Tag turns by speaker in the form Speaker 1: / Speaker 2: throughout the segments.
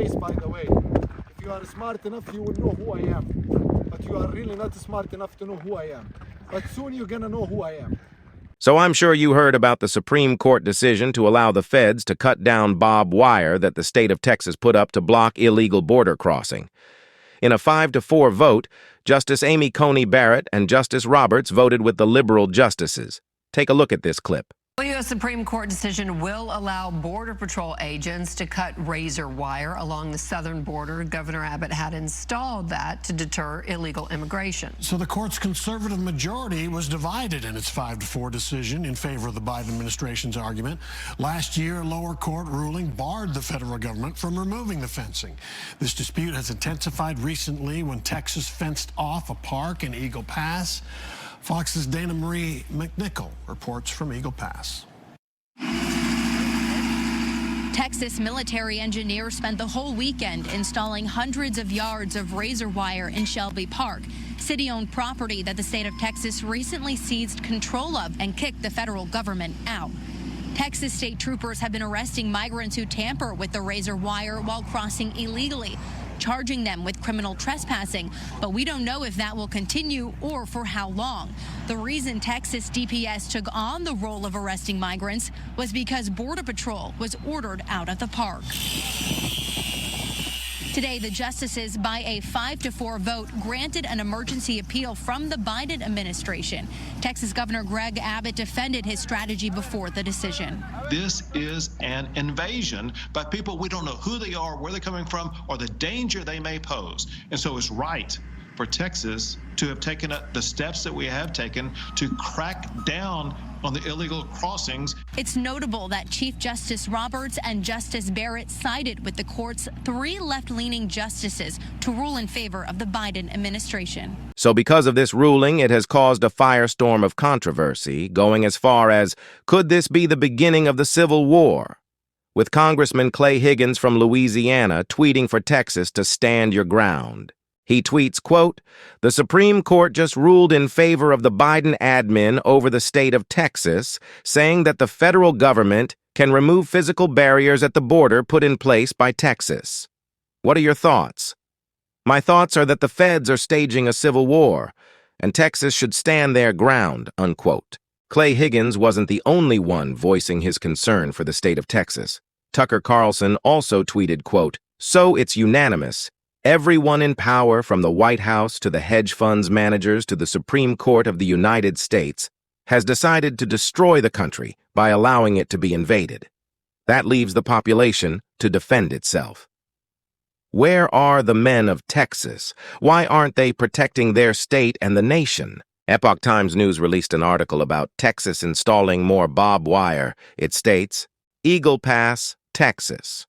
Speaker 1: By the way, if you are smart enough, you will know who I am. But you are really not smart enough to know who I am. But soon you're gonna know who I am.
Speaker 2: So I'm sure you heard about the Supreme Court decision to allow the feds to cut down barbed wire that the state of Texas put up to block illegal border crossing. In a 5-4 vote, Justice Amy Coney Barrett and Justice Roberts voted with the liberal justices. Take a look at this clip.
Speaker 3: The U.S. Supreme Court decision will allow Border Patrol agents to cut razor wire along the southern border. Governor Abbott had installed that to deter illegal immigration.
Speaker 4: So the court's conservative majority was divided in its 5-4 decision in favor of the Biden administration's argument. Last year, a lower court ruling barred the federal government from removing the fencing. This dispute has intensified recently when Texas fenced off a park in Eagle Pass. Fox's Dana Marie McNichol reports from Eagle Pass.
Speaker 5: Texas military engineers spent the whole weekend installing hundreds of yards of razor wire in Shelby Park, city-owned property that the state of Texas recently seized control of and kicked the federal government out. Texas state troopers have been arresting migrants who tamper with the razor wire while crossing illegally, charging them with criminal trespassing, but we don't know if that will continue or for how long. The reason Texas DPS took on the role of arresting migrants was because Border Patrol was ordered out of the park. Today, the justices, by a 5-4 vote, granted an emergency appeal from the Biden administration. Texas Governor Greg Abbott defended his strategy before the decision.
Speaker 6: This is an invasion by people we don't know who they are, where they're coming from, or the danger they may pose. And so it's right for Texas to have taken the steps that we have taken to crack down on the illegal crossings.
Speaker 5: It's notable that Chief Justice Roberts and Justice Barrett sided with the court's 3 left-leaning justices to rule in favor of the Biden administration.
Speaker 2: So because of this ruling, it has caused a firestorm of controversy, going as far as, could this be the beginning of the Civil War? With Congressman Clay Higgins from Louisiana tweeting for Texas to stand your ground. He tweets, quote, "The Supreme Court just ruled in favor of the Biden admin over the state of Texas, saying that the federal government can remove physical barriers at the border put in place by Texas. What are your thoughts?" My thoughts are that the feds are staging a civil war, and Texas should stand their ground, unquote. Clay Higgins wasn't the only one voicing his concern for the state of Texas. Tucker Carlson also tweeted, quote, "So it's unanimous. Everyone in power, from the White House to the hedge funds managers to the Supreme Court of the United States, has decided to destroy the country by allowing it to be invaded. That leaves the population to defend itself. Where are the men of Texas? Why aren't they protecting their state and the nation?" Epoch Times News released an article about Texas installing more barbed wire. It states, Eagle Pass, Texas.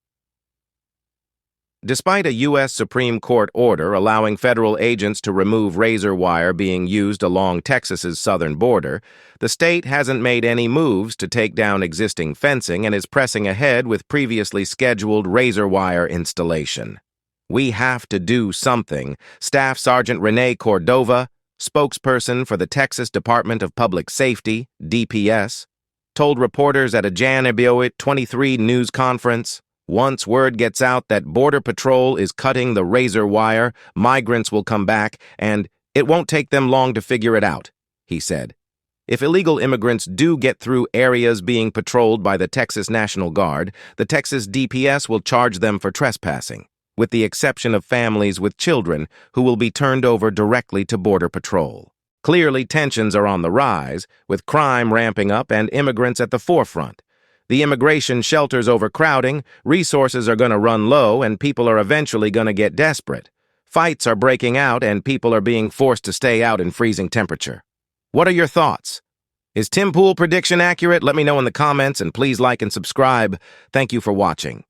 Speaker 2: Despite a U.S. Supreme Court order allowing federal agents to remove razor wire being used along Texas's southern border, the state hasn't made any moves to take down existing fencing and is pressing ahead with previously scheduled razor wire installation. We have to do something, Staff Sergeant Renee Cordova, spokesperson for the Texas Department of Public Safety, DPS, told reporters at a January 23 news conference. Once word gets out that Border Patrol is cutting the razor wire, migrants will come back, and it won't take them long to figure it out, he said. If illegal immigrants do get through areas being patrolled by the Texas National Guard, the Texas DPS will charge them for trespassing, with the exception of families with children who will be turned over directly to Border Patrol. Clearly, tensions are on the rise, with crime ramping up and immigrants at the forefront. The immigration shelter's overcrowding, resources are going to run low, and people are eventually going to get desperate. Fights are breaking out, and people are being forced to stay out in freezing temperature. What are your thoughts? Is Tim Pool prediction accurate? Let me know in the comments, and please like and subscribe. Thank you for watching.